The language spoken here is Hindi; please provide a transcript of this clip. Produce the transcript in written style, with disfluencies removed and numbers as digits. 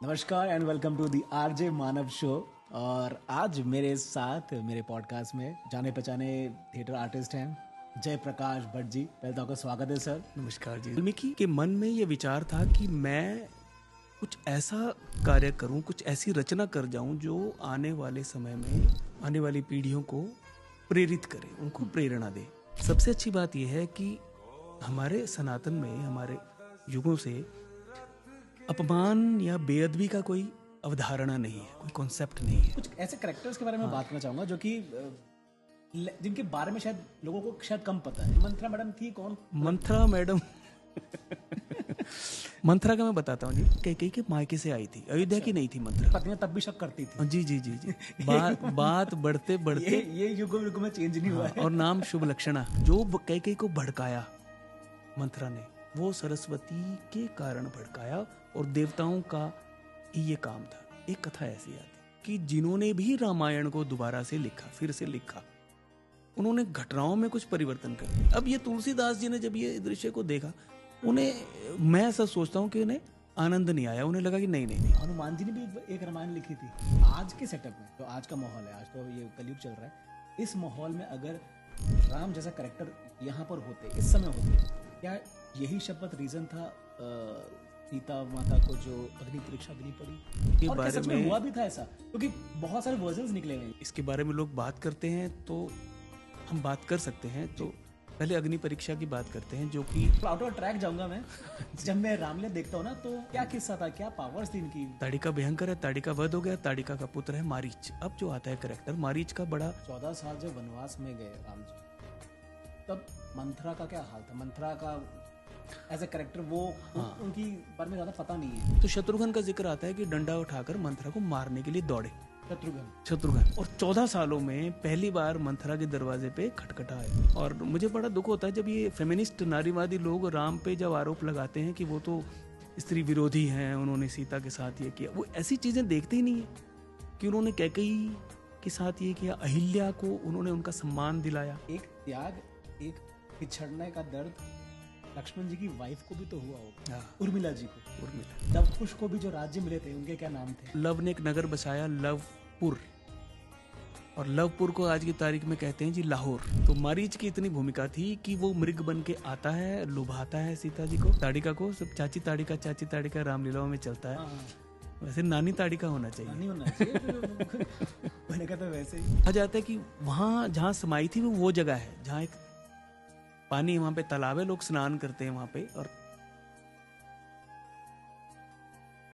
नमस्कार and welcome to the RJ Manav show. और आज मेरे साथ मेरे पॉडकास्ट में जाने पहचाने थिएटर आर्टिस्ट हैं जय प्रकाश भट्ट जी। पहले तो आपका स्वागत है सर। नमस्कार जी। वाल्मीकि के मन में ये विचार था कि मैं कुछ ऐसा कार्य करूं, कुछ ऐसी रचना कर जाऊं जो आने वाले समय में आने वाली पीढ़ियों को प्रेरित करे, उनको प्रेरणा दे। सबसे अच्छी बात यह है कि हमारे सनातन में, हमारे युगों से अपमान या बेअदबी का कोई अवधारणा नहीं है, कोई कॉन्सेप्ट नहीं है। कुछ ऐसे करेक्टर्स के बारे में बात करना चाहूंगा जो कि जिनके बारे में शायद लोगों को शायद कम पता है। मंथरा मैडम थी कौन? मंथरा मैडम मंथरा का मैं बताता हूँ जी। कैकेयी के मायके से आई थी, अयोध्या की नहीं थी मंथरा। पत्नियां तब भी शक करती थी। जी जी जी जी। बात बढ़ते बढ़ते ये युगों युगों में चेंज नहीं हुआ है। और नाम शुभ लक्षणा, जो कैकेयी को भड़काया मंथरा ने, वो सरस्वती के कारण भड़काया और देवताओं का ही ये काम था। एक कथा ऐसी आती कि जिन्होंने भी रामायण को दोबारा से लिखा, फिर से लिखा, उन्होंने घटनाओं में कुछ परिवर्तन कर दिया। अब ये तुलसीदास जी ने जब ये दृश्य को देखा, उन्हें, मैं ऐसा सोचता हूँ कि उन्हें आनंद नहीं आया। उन्हें लगा कि नहीं। हनुमान जी ने भी एक रामायण लिखी थी। आज के सेटअप में, तो आज का माहौल है, आज तो ये कलयुग चल रहा है, इस माहौल में अगर राम जैसा कैरेक्टर यहाँ पर होते, इस समय होते, क्या यही शपथ रीजन था सीता माता को जो अग्नि परीक्षा देनी पड़ी? के और बारे सच में हुआ भी था ऐसा? क्योंकि बहुत सारे वर्जन्स निकले हुए हैं। इसके बारे में लोग बात करते हैं, तो हम बात कर सकते हैं। तो पहले अग्नि परीक्षा की बात करते हैं, जो कि आउट ऑफ ट्रैक जाऊंगा मैं। जब मैं रामलीला देखता हूँ ना, तो क्या किस्सा था, क्या पावर्स थी इनकी? ताड़िका भयंकर है, ताड़िका वध हो गया, ताड़िका का पुत्र है मारीच। अब जो आता है कैरेक्टर मारीच का, बड़ा 14 साल जब वनवास में गए राम जी, तब मंथरा का क्या हाल था? मंथरा का एज ए कैरेक्टर वो उनकी बारे में ज्यादा पता नहीं है। तो शत्रुघ्न का जिक्र आता है कि डंडा उठाकर मंथरा को मारने के लिए दौड़े शत्रुघ्न। और 14 सालों में पहली बार मंथरा के दरवाजे पे खटखटाए। और मुझे बड़ा दुख होता है जब ये फेमिनिस्ट नारीवादी लोग राम पे जब आरोप लगाते हैं कि वो तो स्त्री विरोधी हैं, उन्होंने सीता के साथ ये किया। वो ऐसी चीजें देखते ही नहीं है कि उन्होंने कैकेयी के साथ ये किया, अहिल्या को उन्होंने उनका सम्मान दिलाया। एक त्याग, एक पिछड़ने का दर्द लक्ष्मण जी की वाइफ को भी तो हुआ होगा, उर्मिला जी को। उर्मिला, लव कुश को भी जो राज्य मिले थे, उनके क्या नाम थे? लव ने एक नगर बसाया, लवपुर, और लवपुर को आज की तारीख में कहते हैं जी लाहौर। तो मारीच की इतनी भूमिका थी कि वो मृग बन के आता है, लुभाता है सीता जी को, ताड़िका को। सब चाची ताड़िका रामलीलाओं में चलता है। वैसे नानी ताड़िका होना चाहिए, नहीं होना चाहिए। मैंने कहा था वैसे ही। कहा जाता है कि वहां जहाँ समाई थी वो जगह है जहाँ एक पानी, वहां पे तालाब है, लोग स्नान करते हैं वहां पे, और